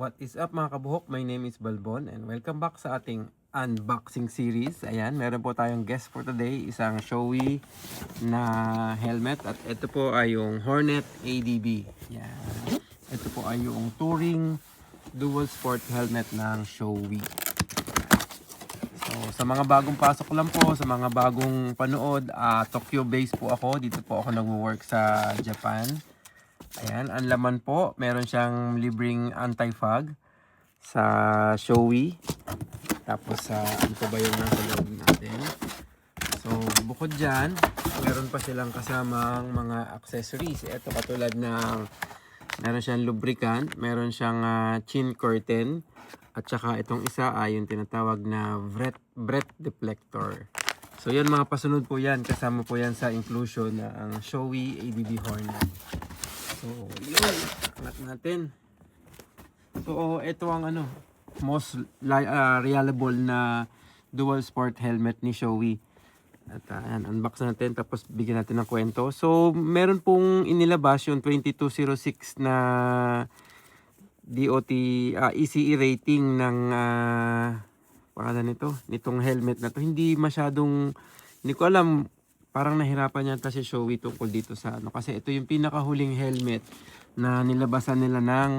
What is up mga kabuhok? My name is Balbon and welcome back sa ating unboxing series. Ayan, meron po tayong guest for today, isang Shoei na helmet at ito po ay yung Hornet ADB. Ayan. Ito po ay yung touring dual sport helmet ng Shoei. So, sa mga bagong pasok lang po, sa mga bagong panood, Tokyo based po ako. Dito po ako nagwo-work sa Japan. Ayan, ang laman po, meron siyang libreng anti-fog sa Shoei. Tapos ano pa ba yung nasa loob natin? So, bukod dyan, meron pa silang kasamang mga accessories. Ito katulad ng, meron siyang lubricant, meron siyang chin curtain, at saka itong isa ay yung tinatawag na breath deflector. So, yan mga pasunod po yan. Kasama po yan sa inclusion ng Shoei ADB Hornet. So, yun. Angat natin. So, ito ang most reliable na dual sport helmet ni Shoei. At ayan, unbox natin tapos bigyan natin ng kwento. So, meron pong inilabas yung 2206 na DOT ECE rating ng pangalan nitong helmet na to. Hindi masyadong, hindi ko alam, parang nahirapan yata si Shoei tungkol dito sa kasi ito yung pinakahuling helmet na nilabasan nila ng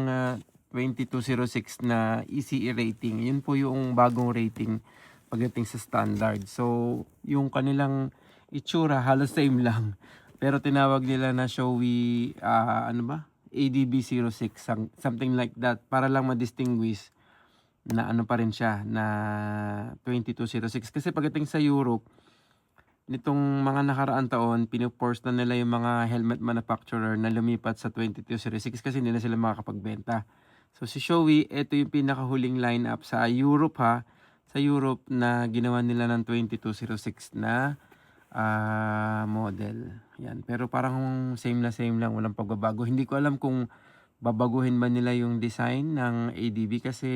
2206 na ECE rating. Yun po yung bagong rating pagdating sa standard. So, yung kanilang itsura halos same lang. Pero tinawag nila na Shoei ADB 06, something like that, para lang ma-distinguish na pa rin siya na 2206. Kasi pagdating sa Europe, nitong mga nakaraan taon, pinuforce na nila yung mga helmet manufacturer na lumipat sa 2206 kasi hindi na sila makakapagbenta. So si Shoei, ito yung pinakahuling lineup sa Europe sa Europe na ginawa nila ng 2206 na model. Yan. Pero parang same lang, walang pagbabago. Hindi ko alam kung babaguhin ba nila yung design ng ADB kasi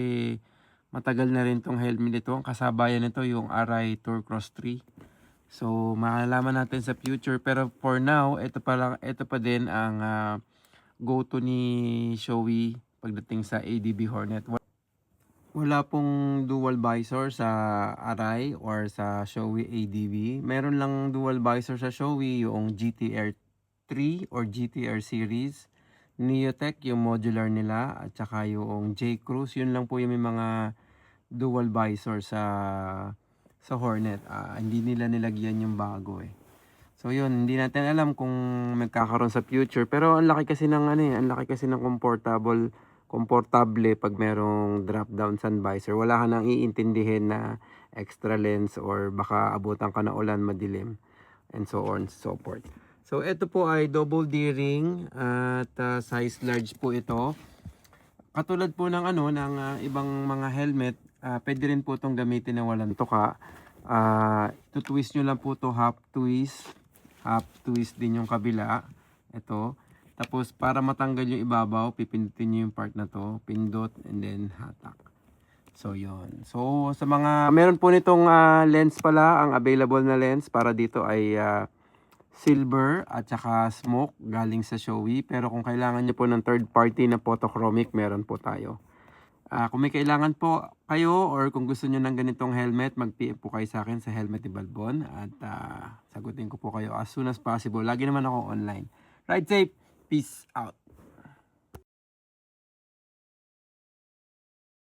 matagal na rin tong helmet nito. Ang kasabayan nito yung Arai Tour Cross 3. So, malalaman natin sa future. Pero for now, ito pa din ang go-to ni Shoei pagdating sa ADB Hornet. Wala pong dual visor sa Arai or sa Shoei ADB. Meron lang dual visor sa Shoei, yung GTR 3 or GTR series. Neotech, yung modular nila. At saka yung J-Cruise. Yun lang po yung may mga dual visor sa Hornet. Hindi nila nilagyan yung bago eh. So yun, hindi natin alam kung magkakaroon sa future. Pero ang laki kasi ng ang laki kasi ng komportable pag merong drop down sun visor. Wala ka nang iintindihin na extra lens or baka abutan ka na ulan, madilim, and so on, so forth. So ito po ay double D-ring at size large po ito. Katulad po ng ibang mga helmet, pwede rin po itong gamitin na walang tuka. Tutwist nyo lang po to half twist din yung kabila. Ito. Tapos para matanggal yung ibabaw, pipindutin nyo yung part na to, pindot and then hatak. So yon. So sa mga meron po nitong lens pala, ang available na lens para dito ay silver at saka smoke galing sa Shoei. Pero kung kailangan nyo po ng third party na photochromic, meron po tayo. Kung may kailangan po kayo or kung gusto nyo ng ganitong helmet, mag-PM po kayo sa akin sa Helmet ni Balbon at sagutin ko po kayo as soon as possible. Lagi naman ako online. Ride safe. Peace out.